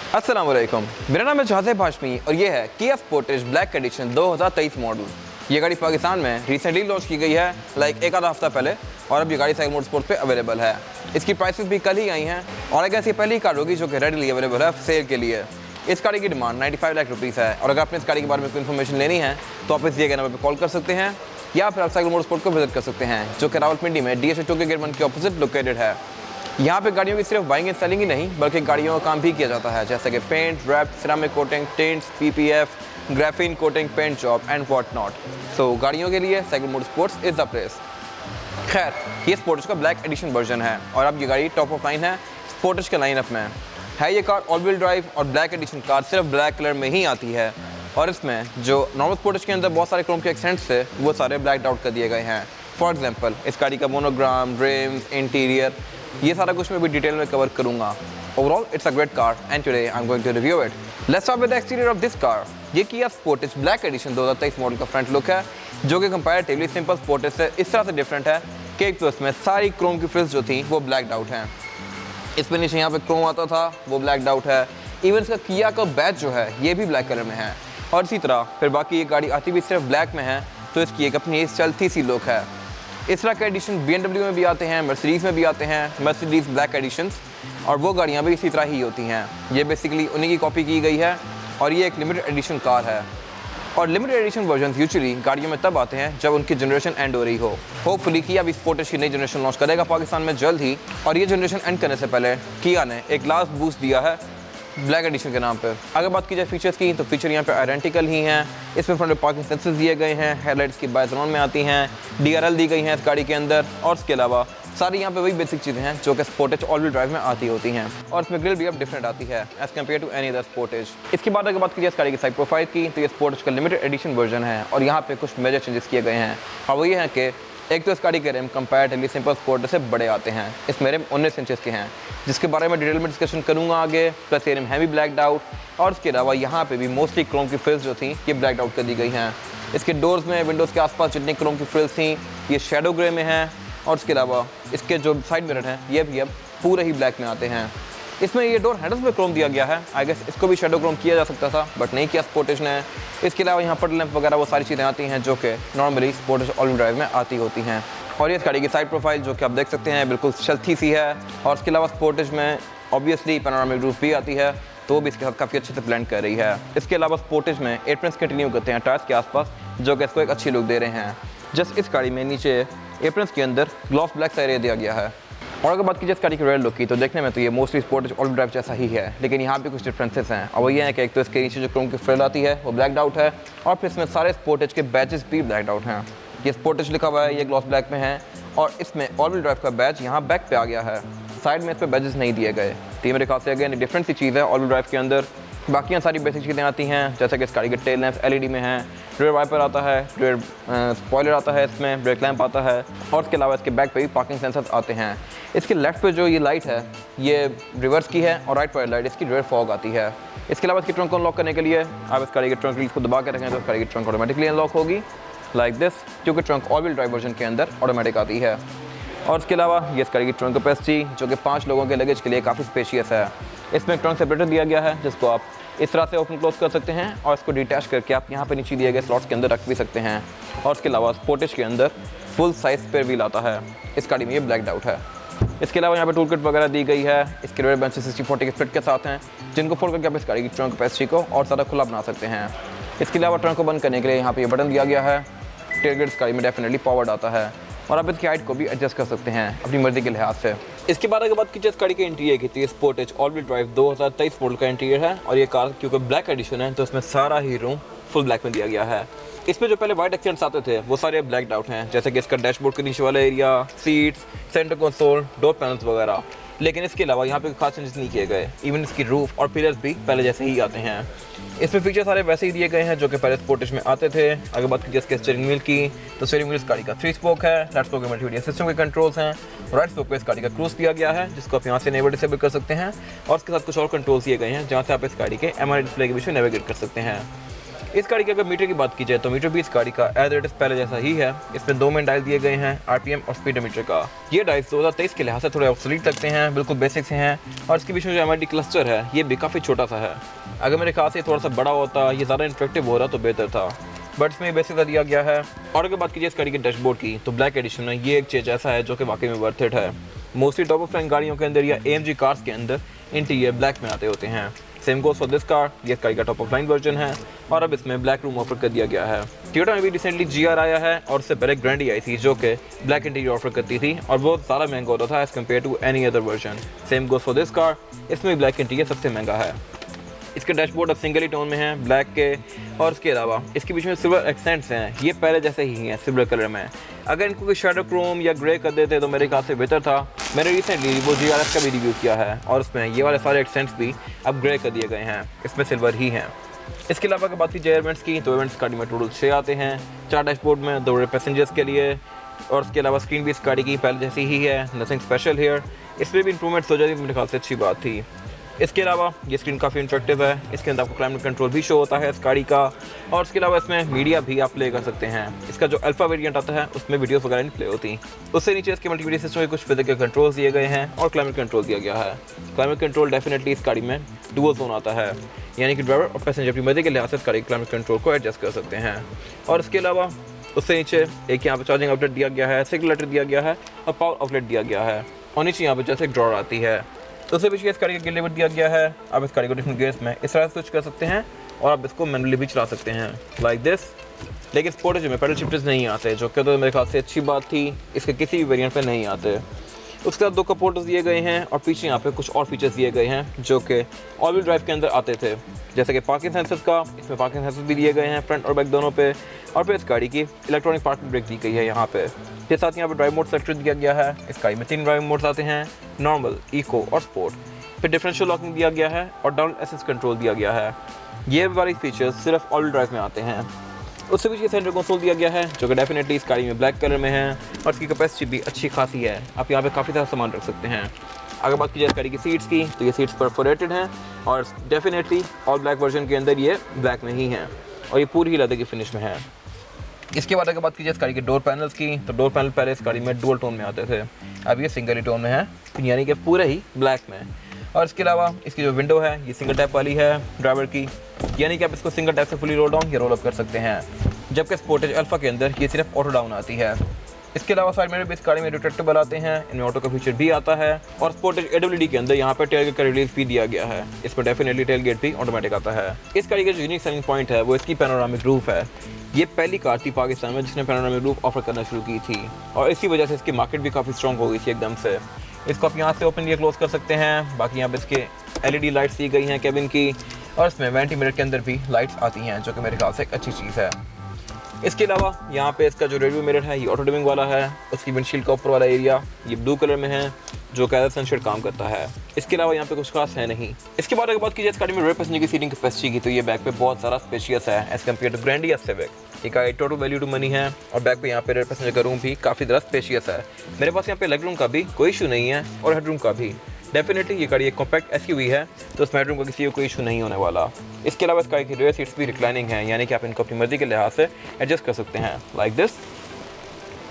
अस्सलाम वालेकुम, मेरा नाम है जाज़ेब हाशमी और ये है किया स्पोर्टेज ब्लैक एडिशन 2023 मॉडल। ये गाड़ी पाकिस्तान में रिसेंटली लॉन्च की गई है, एक आधा हफ्ता पहले, और अब ये गाड़ी साइकिल मोटरस्पोर्ट्स पे अवेलेबल है। इसकी प्राइसेस भी कल ही आई हैं और अगर ये पहली कार होगी जो कि रेडीली अवेलेबल है सेल के लिए। इस गाड़ी की डिमांड 95 लाख रुपीज़ है और अगर आपने इस गाड़ी के बारे में कोई इन्फॉर्मेशन लेनी है तो आप इस दिए गए नंबर पर कॉल कर सकते हैं या फिर आप साइकिल मोटरस्पोर्ट्स को विजिट कर सकते हैं जो कि रावलपिंडी में DSA 2 के गेट 1 के ऑपोजिट लोकेटेड है। यहाँ पे गाड़ियों की सिर्फ बाइंग एंड सेलिंग ही नहीं बल्कि गाड़ियों का काम भी किया जाता है, जैसे कि paint, wrap, ceramic coating, tints, PPF, graphene coating, paint job and what not. So गाड़ियों के लिए cycle motorsports is the place. खैर, ये स्पोर्टेज का ब्लैक एडिशन वर्जन है और अब ये गाड़ी टॉप ऑफ लाइन है स्पोर्टेज के लाइनअप में है। ये कार ऑल व्हील ड्राइव और ब्लैक एडिशन कार सिर्फ ब्लैक कलर में ही आती है और इसमें जो नॉर्मल स्पोर्टेज के अंदर बहुत सारे क्रोम के एक्सेंट्स थे वो सारे ब्लैक आउट कर दिए गए हैं। फॉर एग्जाम्पल, इस गाड़ी का मोनोग्राम, रिम्स, इंटीरियर, ये सारा कुछ मैं भी डिटेल में कवर करूंगा। Overall it's a great car and today I am going to review it. Let's start with the exterior of this car. ये Kia Sportage black edition 2023 model का front look है जो कि कंपैरेटिवली सिंपल स्पोर्टेज से इस तरह से different है कि एक तो इसमें सारी क्रोम की फ्रिल्स जो थी वो ब्लैक आउट हैं। इसमें नीचे यहाँ पे क्रोम आता था वो ब्लैक आउट है। इवन इसका किया का बैच जो है ये भी ब्लैक कलर में है और इसी तरह फिर बाकी ये गाड़ी आती भी सिर्फ ब्लैक में है तो इसकी एक अपनी चलती सी लुक है। इस तरह के एडिशन BMW में भी आते हैं, मर्सिडीज़ में भी आते हैं, मर्सिडीज़ ब्लैक एडिशंस, और वो गाड़ियाँ भी इसी तरह ही होती हैं। ये बेसिकली उन्हीं की कॉपी की गई है और ये एक लिमिटेड एडिशन कार है और लिमिटेड एडिशन वर्जन यूजुअली गाड़ियों में तब आते हैं जब उनकी जनरेशन एंड हो रही हो। होपफुली किया भी स्पोर्टेज की नई जनरेशन लॉन्च करेगा पाकिस्तान में जल्द ही और ये जनरेशन एंड करने से पहले किया ने एक लास्ट बूस्ट दिया है ब्लैक एडिशन के नाम पर। अगर बात की जाए फीचर्स की तो फीचर यहाँ पे आइडेंटिकल ही हैं। इसमें फ्रंट में पार्किंग सेंसर्स दिए गए हैं, हेडलाइट्स की बायजोन में आती हैं, DRL दी गई हैं इस गाड़ी के अंदर और इसके अलावा सारी यहाँ पे वही बेसिक चीज़ें हैं जो कि स्पोर्टेज ऑल व्हील ड्राइव में आती होती हैं और इसमें ग्रिल भी अब डिफरेंट आती है as compare to any other Sportage. इसके बाद अगर बात की जाए इस गाड़ी की साइड प्रोफाइल की तो ये स्पोर्टेज का लिमिटेड एडिशन वर्जन है और यहाँ पे कुछ मेजर चेंजेस किए गए हैं और वो ये हैं कि एक तो इस गाड़ी के रिम कंपैरेटिवली सिंपल स्पोर्टेज से बड़े आते हैं। इसमें रिम 19 इंचेस के हैं जिसके बारे में डिटेल में डिस्कशन करूँगा आगे। प्लस ये रिम है भी ब्लैक आउट और इसके अलावा यहाँ पे भी मोस्टली क्रोम की फ्रिल्स जो थी ये ब्लैक आउट कर दी गई हैं। इसके डोर्स में, विंडोज़ के आसपास जितनी क्रोम की फ्रिल्स थी ये शेडो ग्रे में हैं और इसके अलावा इसके जो साइड मिरर हैं ये भी अब पूरे ही ब्लैक में आते हैं। इसमें ये डोर हैंडल्स में क्रोम दिया गया है। आई गेस इसको भी शेडो क्रोम किया जा सकता था बट नहीं किया स्पोर्टेज ने। इसके अलावा यहाँ पर लैंप वगैरह वो सारी चीज़ें आती हैं जो कि normally Sportage all wheel drive में आती होती हैं। और ये इस गाड़ी की साइड प्रोफाइल जो कि आप देख सकते हैं बिल्कुल चलती सी है और इसके अलावा स्पोर्टेज में ऑब्वियसली पैनोरामिक रूफ भी आती है तो वो भी इसके साथ काफ़ी अच्छे से ब्लेंड कर रही है। इसके अलावा स्पोर्टेज में एयरप्रिंट्स कंटिन्यू करते हैं टायर्स के आसपास जो कि इसको एक अच्छी लुक दे रहे हैं। जस्ट इस गाड़ी में नीचे एयरप्रिंट्स के अंदर ग्लॉस ब्लैक सा एरिया दिया गया है। और अगर बात की जाए इस गाड़ी की रेयर लुक की तो देखने में तो ये mostly Sportage all wheel drive जैसा ही है लेकिन यहाँ पे कुछ डिफरेंसेस हैं और वो ये है कि एक तो इसके नीचे जो क्रोम की फ्रिल आती है वो ब्लैक आउट है और फिर इसमें सारे स्पोर्टेज के बैचेस भी ब्लैक आउट हैं। ये स्पोर्टेज लिखा हुआ है, ये ग्लॉस ब्लैक में है और इसमें ऑल व्हील ड्राइव का बैच यहाँ बैक पे आ गया है। साइड में इस पर बैचेस नहीं दिए गए। तो मेरे ख्याल से अगेन डिफरेंट सी चीज़ है ऑल व्हील ड्राइव के अंदर। बाकी यहाँ सारी बेसिक चीज़ें आती हैं जैसे कि इस गाड़ी के टेल लैंप्स LED में हैं, रेयर वाइपर आता है, रेयर स्पॉइलर आता है, इसमें ब्रेक लैंप आता है और इसके अलावा इसके बैक पे भी पार्किंग सेंसर्स आते हैं। इसके लेफ्ट पे जो ये लाइट है ये रिवर्स की है और राइट पर लाइट इसकी रेयर फॉग आती है। इसके अलावा इसकी ट्रंक को अनलॉक करने के लिए आप इस गाड़ी के ट्रंक रील्स को दबा के रखें तो इस गाड़ी की ट्रंक ऑटोमेटिकली अनलॉक होगी लाइक दिस, क्योंकि trunk all wheel drive version के अंदर ऑटोमेटिक आती है। और इसके अलावा ये इस गाड़ी की ट्रंक कैपेसिटी जो कि 5 लोगों के लगेज के लिए काफ़ी स्पेशियस है। इसमें ट्रंक सेपरेटर दिया गया है जिसको आप इस तरह से ओपन क्लोज कर सकते हैं और इसको डिटैच करके आप यहाँ पे नीचे दिए गए स्लॉट्स के अंदर रख भी सकते हैं। और इसके अलावा स्पोर्टेज के अंदर फुल साइज स्पेयर व्हील आता है। इस गाड़ी में ये ब्लैक आउट है। इसके अलावा यहाँ पे टूल किट वगैरह दी गई है। इसके रेयर बेंच 60-40 के फिट के साथ हैं जिनको फोल्ड करके आप इस गाड़ी की ट्रंक कैपेसिटी को और ज़्यादा खुला बना सकते हैं। इसके अलावा ट्रंक को बंद करने के लिए यहाँ पे ये बटन दिया गया है। टेलगेट इस गाड़ी में डेफिनेटली पावर्ड आता है और आप इसकी हाइट को भी एडजस्ट कर सकते हैं अपनी मर्जी के लिहाज से। इसके बाद अगर बात की जाए इस गाड़ी के इंटीरियर की तो ये Sportage all wheel drive 2023 model का इंटीरियर है और ये कार क्योंकि ब्लैक एडिशन है तो इसमें सारा ही रूम फुल ब्लैक में दिया गया है। इसमें जो पहले वाइट एक्सेंट्स आते थे वो सारे ब्लैक आउट हैं जैसे कि इसका डैशबोर्ड के नीचे वाला area, seats, centre console, door panels वगैरह। लेकिन इसके अलावा यहाँ पे खास चेंजेस नहीं किए गए। इवन इसकी रूफ और पिलर्स भी पहले जैसे ही आते हैं। इसमें फीचर सारे वैसे ही दिए गए हैं जो कि पहले स्पोर्टेज में आते थे। अगर बात की जाए इसके स्टीयरिंग व्हील की तो स्टीयरिंग व्हील इस गाड़ी का 3 स्पोक है। लेफ्ट स्पोक में मल्टीमीडिया सिस्टम के कंट्रोल्स हैं। राइट स्पोक पे इस गाड़ी का क्रूज दिया गया है जिसको आप यहाँ से नेविगेट डिसेबल कर सकते हैं और इसके साथ कुछ और कंट्रोल्स दिए गए हैं जहाँ से आप इस गाड़ी के MRI डिस्प्ले के बीच में नेविगेट कर सकते हैं। इस गाड़ी की अगर मीटर की बात की जाए तो मीटर भी इस गाड़ी का एज इट इज पहले जैसा ही है। इसमें 2 मेन डायल दिए गए हैं, आरपीएम और स्पीडोमीटर का। ये डायल्स 2023 के लिहाज से थोड़े ऑब्सोलीट लगते हैं, बिल्कुल बेसिक से हैं। और इसके बीच में जो एमआईडी क्लस्टर है ये भी काफ़ी छोटा सा है। अगर मेरे ख्याल से थोड़ा सा बड़ा होता, ये ज़्यादा इंटरेक्टिव हो रहा तो बेहतर था, बट इसमें बेसिक का दिया गया है। और अगर बात कीजिए इस गाड़ी के डैशबोर्ड की तो ब्लैक एडिशन में ये एक चीज़ ऐसा है जो कि वाकई में वर्थ इट है। मोस्टली टॉप ऑफ लाइन गाड़ियों के अंदर या AMG कार्स के अंदर इंटीरियर ब्लैक में आते होते हैं। Same goes for this car, ये गाड़ी का टॉप ऑफ लाइन वर्जन है और अब इसमें ब्लैक रूम ऑफर कर दिया गया है। टोयोटा में भी रिसेंटली GR आया है और उससे पहले ग्रैंडी आई थी जो कि ब्लैक इंटीरियर ऑफर करती थी और बहुत ज़्यादा महंगा होता था as compare to any other version. Same goes for this car, इसमें ब्लैक इंटीरियर सबसे महंगा है। इसके डैशबोर्ड अब सिंगल ही टोन में है ब्लैक के, और उसके अलावा इसके बीच में सिल्वर एक्सेंट्स हैं, ये पहले जैसे ही हैं सिल्वर कलर में। अगर इनको कोई शेडो क्रोम या ग्रे कर देते तो मेरे ख्याल से बेहतर था। मैंने रिसेंटली वो GRS का भी रिव्यू किया है और उसमें ये वाले सारे एक्सेंट्स भी अब ग्रे कर दिए गए हैं, इसमें सिल्वर ही हैं। इसके अलावा अगर बात की जाए इवेंट्स की तो इवेंट्स गाड़ी में टोटल 6 आते हैं, 4 डैशबोर्ड में, 2 पैसेंजर्स के लिए। और उसके अलावा स्क्रीन भी इस गाड़ी की पहले जैसी ही है, नथिंग स्पेशल हियर। इसमें भी इंप्रूवमेंट्स हो जाती मेरे ख्याल से अच्छी बात थी। इसके अलावा ये स्क्रीन काफ़ी इंटरेक्टिव है, इसके अंदर आपको क्लाइमेट कंट्रोल भी शो होता है इस गाड़ी का। और उसके अलावा इसमें मीडिया भी आप प्ले कर सकते हैं। इसका जो अल्फा वेरिएंट आता है उसमें वीडियोस वगैरह नहीं प्ले होती। उससे नीचे इसके मल्टीमीडिया सिस्टम में कुछ फिजिकल कंट्रोल्स दिए गए हैं और क्लाइमेट कंट्रोल दिया गया है। क्लाइमेट कंट्रोल डेफिनेटली इस गाड़ी में डुअल जोन आता है, यानी कि ड्राइवर और पैसेंजर की मर्जी के लिहाज से इस गाड़ी क्लाइमेट कंट्रोल को एडजस्ट कर सकते हैं। और इसके अलावा उससे नीचे एक यहाँ पर चार्जिंग आउटलेट दिया गया है, सिग्नलेटर दिया गया है और पावर आउटलेट दिया गया है। और नीचे यहाँ पर जैसे एक ड्रॉर आती है, तो उससे पीछे इस गाड़ी का गियर लीवर दिया गया है। आप इस गाड़ी को डिफरेंट गियर्स में इस तरह स्विच कर सकते हैं और आप इसको मैनुअली भी चला सकते हैं लाइक दिस। लेकिन स्पोर्टेज में पेडल शिफ्टर्स नहीं आते, जो कि तो मेरे ख्याल से अच्छी बात थी, इसके किसी भी वेरिएंट पे नहीं आते। उसके बाद 2 कप होल्डर्स दिए गए हैं और पीछे यहाँ पे कुछ और फीचर्स दिए गए हैं जो कि ऑल व्हील ड्राइव के अंदर आते थे, जैसे कि पार्किंग सेंसर्स का। इसमें पार्किंग सेंसर्स भी दिए गए हैं फ्रंट और बैक दोनों पे। और फिर इस गाड़ी की इलेक्ट्रॉनिक पार्किंग ब्रेक दी गई है यहाँ पे। इसके साथ यहाँ पे ड्राइव मोड सेलेक्ट दिया गया है। इस गाड़ी में 3 ड्राइव मोड्स आते हैं, नॉर्मल, इको और स्पोर्ट। फिर डिफरेंशियल लॉकिंग दिया गया है और डाउन एसिस्ट कंट्रोल दिया गया है। ये वाली फीचर्स सिर्फ ऑल व्हील ड्राइव में आते हैं। उससे पीछे सेंटर कंसोल दिया गया है जो कि डेफिनेटली इस गाड़ी में ब्लैक कलर में है और इसकी कैपेसिटी भी अच्छी खासी है, आप यहाँ पे काफ़ी सारा सामान रख सकते हैं। अगर बात की जाए गाड़ी की सीट्स की तो ये सीट्स परफोरेटेड हैं और डेफिनेटली ऑल ब्लैक वर्जन के अंदर ये ब्लैक में ही हैं और ये पूरी ही लेदर की फिनिश में है। इसके बाद अगर बात की जाए इस गाड़ी के डोर पैनल्स की तो डोर पैनल पहले इस गाड़ी में डुअल टोन में आते थे, अब ये सिंगल ही टोन में है, यानी कि पूरे ही ब्लैक में। और इसके अलावा इसकी जो विंडो है ये सिंगल टैप वाली है ड्राइवर की, यानी कि आप इसको सिंगल टैप से फुली रोल डाउन या रोल अप कर सकते हैं, जबकि स्पोर्टेज अल्फा के अंदर ये सिर्फ ऑटो डाउन आती है। इसके अलावा साइड मिरर भी इस गाड़ी में रिट्रैक्टेबल आते हैं, इनमें ऑटो का फीचर भी आता है। और स्पोर्टेज AWD के अंदर यहाँ पे टेलगेट का रिलीज भी दिया गया है, इसमें डेफिनेटली टेलगेट भी ऑटोमेटिक आता है। इस गाड़ी का जो यूनिक सेलिंग पॉइंट है वो इसकी पैनोरामिक रूफ है। ये पहली कार थी पाकिस्तान में जिसने पैनोरामिक रूफ ऑफर करना शुरू की थी और इसी वजह से इसकी मार्केट भी काफ़ी स्ट्रॉन्ग हो गई थी एकदम से। इसको आप यहाँ से ओपन या क्लोज कर सकते हैं। बाकी यहाँ पे इसके LED लाइट्स दी गई हैं केबिन की और इसमें वेंटी मिरर के अंदर भी लाइट्स आती हैं, जो कि मेरे ख्याल से एक अच्छी चीज़ है। इसके अलावा यहाँ पे इसका जो रेडियो मिरर है ये ऑटो डिमिंग वाला है। उसकी विंडशील्ड का ऊपर वाला एरिया ये ब्लू कलर में है जो कि एज अ सनशेड काम करता है। इसके अलावा यहाँ पे कुछ खास है नहीं। इसके बाद अगर बात की जाए इस गाड़ी में रेयर पैसेंजर की सीटिंग कैपेसिटी की तो ये बैक पे बहुत सारा स्पेशियस है एज कम्पेयर टू ग्रैंडी या सिविक। ये गाड़ी टोटल वैल्यू टू मनी है और बैक पे यहाँ पे रेयर पैसेंजर का रूम भी काफ़ी ज़्यादा स्पेशियस है। मेरे पास यहाँ पे लेग रूम का भी कोई इशू नहीं है और हेड रूम का भी। डेफिनेटली ये गाड़ी एक कॉम्पैक्ट SUV है तो उसमें हेडरूम का किसी को कोई इशू नहीं होने वाला। इसके अलावा इस गाड़ी की रेयर सीट्स भी रिक्लाइनिंग है, यानी कि आप इनको अपनी मर्जी के लिहाज से एडजस्ट कर सकते हैं लाइक दिस।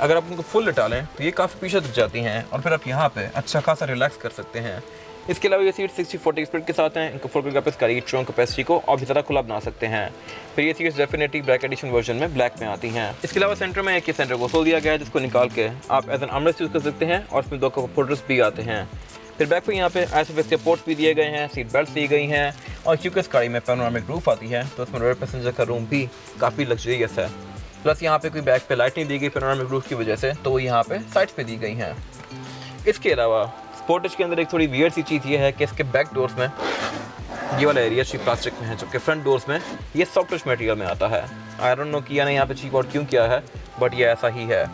अगर आप उनको फुल लटा लें तो ये काफ़ी पीछे तक जाती हैं और फिर आप यहाँ पे अच्छा खासा रिलैक्स कर सकते हैं। इसके अलावा ये सीट 60-40 स्प्लिट के साथ हैं, इनको फुल करके आप इस गाड़ी की ट्रंक कैपेसिटी को और भी ज़्यादा खुला बना सकते हैं। फिर ये seats definitely black edition version में ब्लैक में आती हैं। इसके अलावा सेंटर में एक सेंटर कंसोल दिया गया है जिसको निकाल के आप एज एन आर्मरेस्ट यूज़ कर सकते हैं और इसमें 2 कप होल्डर्स भी आते हैं। फिर बैक पे यहाँ पे ISOFIX के पोर्ट्स भी दिए गए हैं, सीट बेल्ट दी गई हैं और क्योंकि इस गाड़ी में पैनोरामिक रूफ आती है तो इसमें रेयर पैसेंजर का रूम भी काफ़ी लग्जरियस है। प्लस यहाँ पे कोई बैक पे लाइट नहीं दी गई पैनोरामिक रूफ की वजह से, तो वो यहाँ पे साइड्स पे दी गई हैं। इसके अलावा स्पोर्टेज के अंदर एक थोड़ी वियर्ड सी चीज़ ये है कि इसके बैक डोर्स में ये वाला एरिया चीप प्लास्टिक में है, जबकि फ्रंट डोर्स में ये सॉफ्ट टच मटेरियल में आता है। आई डोंट नो किया नहीं यहाँ पे चीप आउट क्यों किया है, बट ये ऐसा ही है।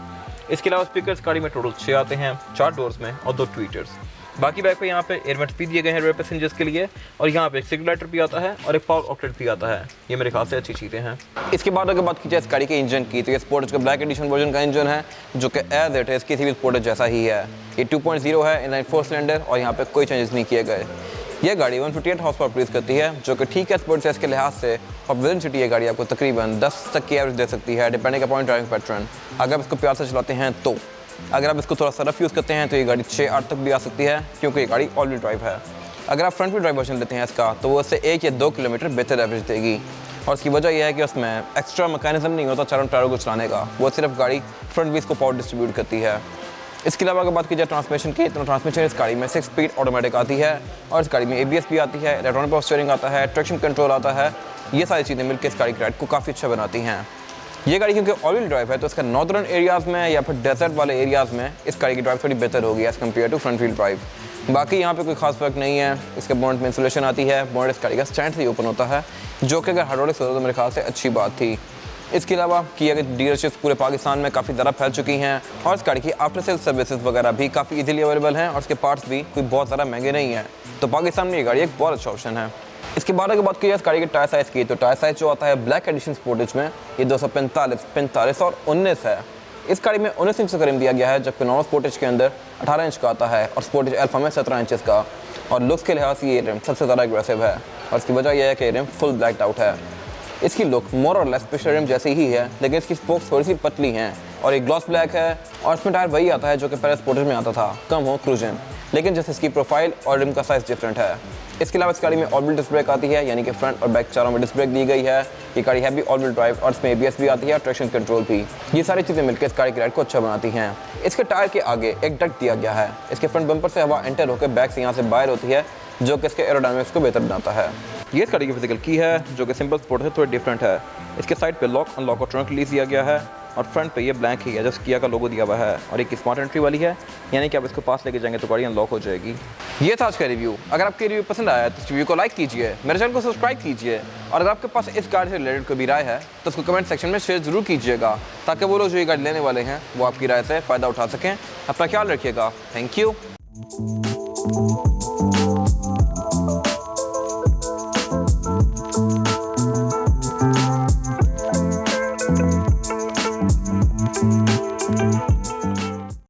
इसके अलावा स्पीकर्स गाड़ी में टोटल 6 आते हैं, 4 डोर्स में और 2 ट्वीटर्स। बाकी बैक पे यहाँ पे एयरवेंट्स भी दिए गए हैं रेयर पैसेंजर्स के लिए और यहाँ पे एक सिग्नलेटर भी आता है और एक पावर आउटलेट भी आता है। ये मेरे ख्याल से अच्छी चीज़ें हैं। इसके बाद अगर बात की जाए इस गाड़ी के इंजन की तो ये स्पोर्टेज का ब्लैक एडिशन वर्जन का इंजन है जो कि एज इट है इसकी भी स्पोर्टेज जैसा ही है। ये 2.0 है, इनलाइन 4 सिलेंडर और यहाँ पे कोई चेंजेस नहीं किए गए। यह गाड़ी 158 हॉर्स पावर प्रोड्यूस करती है, जो कि ठीक है स्पोर्ट सेस के लिहाज से। और विद इन सिटी ये गाड़ी आपको तकरीबन 10 तक की एवरेज दे सकती है, डिपेंडिंग अपॉन ड्राइविंग पैटर्न। अगर आप इसको प्यार से चलाते हैं तो, अगर आप इसको थोड़ा सा रफ यूज़ करते हैं तो ये गाड़ी 6-8 तक भी आ सकती है, क्योंकि ये गाड़ी ऑल व्हील ड्राइव है। अगर आप फ्रंट व्हील ड्राइव वर्जन लेते हैं इसका, तो वो इससे 1 या 2 किलोमीटर बेहतर एवरेज देगी। और इसकी वजह यह है कि उसमें एक्स्ट्रा मैकेनिज्म नहीं होता चारों टायरों को चलाने का, वो सिर्फ गाड़ी फ्रंट व्हील्स को पावर डिस्ट्रीब्यूट करती है। इसके अलावा अगर बात की जाए ट्रांसमिशन की, तो ट्रांसमिशन इस गाड़ी में 6 स्पीड ऑटोमेटिक आती है, और इस गाड़ी में ABS भी आती है, इलेक्ट्रॉनिक पावर स्टीयरिंग आता है, ट्रैक्शन कंट्रोल आता है। ये सारी चीज़ें मिलकर इस गाड़ी की राइड को काफ़ी अच्छा बनाती हैं। ये गाड़ी क्योंकि ऑल व्हील ड्राइव है, तो इसका नॉर्दर्न एरियाज़ में या फिर डेजर्ट वाले एरियाज़ में इस गाड़ी की ड्राइव थोड़ी बेहतर होगी as compare to front wheel drive. बाकी यहाँ पे कोई खास फर्क नहीं है। इसके बोनेट में इंसुलेशन आती है, बोनेट इस गाड़ी का स्टैंड से ही ओपन होता है, जो कि अगर हाइड्रोलिक्स होता तो मेरे ख्याल से अच्छी बात थी। इसके अलावा किया गया डीलरशिप्स पूरे पाकिस्तान में काफ़ी ज़्यादा फैल चुकी हैं, और इस गाड़ी की आफ्टर सेल सर्विसेज वगैरह भी काफ़ी इजीली अवेलेबल हैं, और इसके पार्ट्स भी कोई बहुत ज़्यादा महंगे नहीं हैं। तो पाकिस्तान में ये गाड़ी एक बहुत अच्छा ऑप्शन है। इसके बाद अगर बात की जाए इस गाड़ी के टायर साइज़ की, तो टायर साइज़ जो आता है ब्लैक एडिशन स्पोर्टेज में, ये 245, 45 और 19 है। इस गाड़ी में 19 इंच का रिम दिया गया है, जबकि नॉर्मल स्पोर्टेज के अंदर 18 इंच का आता है, और स्पोर्टेज अल्फा में 17 इंच का। और लुक्स के लिहाज से ये रिम सबसे ज़्यादा एग्रेसिव है, और इसकी वजह यह है कि रिम फुल ब्लैक्ड आउट है। इसकी लुक मोर और लेस पिछले रिम जैसी ही है, लेकिन इसकी स्पोक्स थोड़ी सी पतली हैं, और एक ग्लॉस ब्लैक है। और इसमें टायर वही आता है जो कि पहले स्पोर्टेज में आता था, कम हो क्रूजन, लेकिन जैसे इसकी प्रोफाइल और रिम का साइज़ डिफरेंट है। इसके अलावा इस गाड़ी में ऑल व्हील डिस्क ब्रेक आती है, यानी कि फ्रंट और बैक चारों में डिस्क ब्रेक दी गई है। ये गाड़ी है भी ऑल व्हील ड्राइव, और इसमें ABS भी आती है और ट्रैक्शन कंट्रोल भी। ये सारी चीज़ें मिलकर इस गाड़ी की राइड को अच्छा बनाती हैं। इसके टायर के आगे एक डक्ट दिया गया है। इसके फ्रंट बम्पर से हवा एंटर होकर बैक से यहाँ से बाहर होती है, जो कि इसके एरोडायनामिक्स को बेहतर बनाता है। ये इस गाड़ी की फिजिकल की है, जो कि सिंपल स्पोर्ट से थोड़ी डिफरेंट है। इसके साइड पे लॉक अनलॉक और ट्रंक रिलीज दिया गया है, और फ्रंट पे ये ब्लैंक ही है, जो किया का लोगो दिया हुआ है, और एक स्मार्ट एंट्री वाली है, यानी कि आप इसको पास लेके जाएंगे तो गाड़ी अनलॉक हो जाएगी। ये था आज का रिव्यू। अगर आपके रिव्यू पसंद आया तो इस रिव्यू को लाइक कीजिए, मेरे चैनल को सब्सक्राइब कीजिए, और अगर आपके पास इस गाड़ी से रिलेटेड कोई भी राय है तो उसको कमेंट सेक्शन में शेयर जरूर कीजिएगा, ताकि वो लोग जो ये गाड़ी लेने वाले हैं वो आपकी राय से फ़ायदा उठा सकें। अपना ख्याल रखिएगा। Thank you.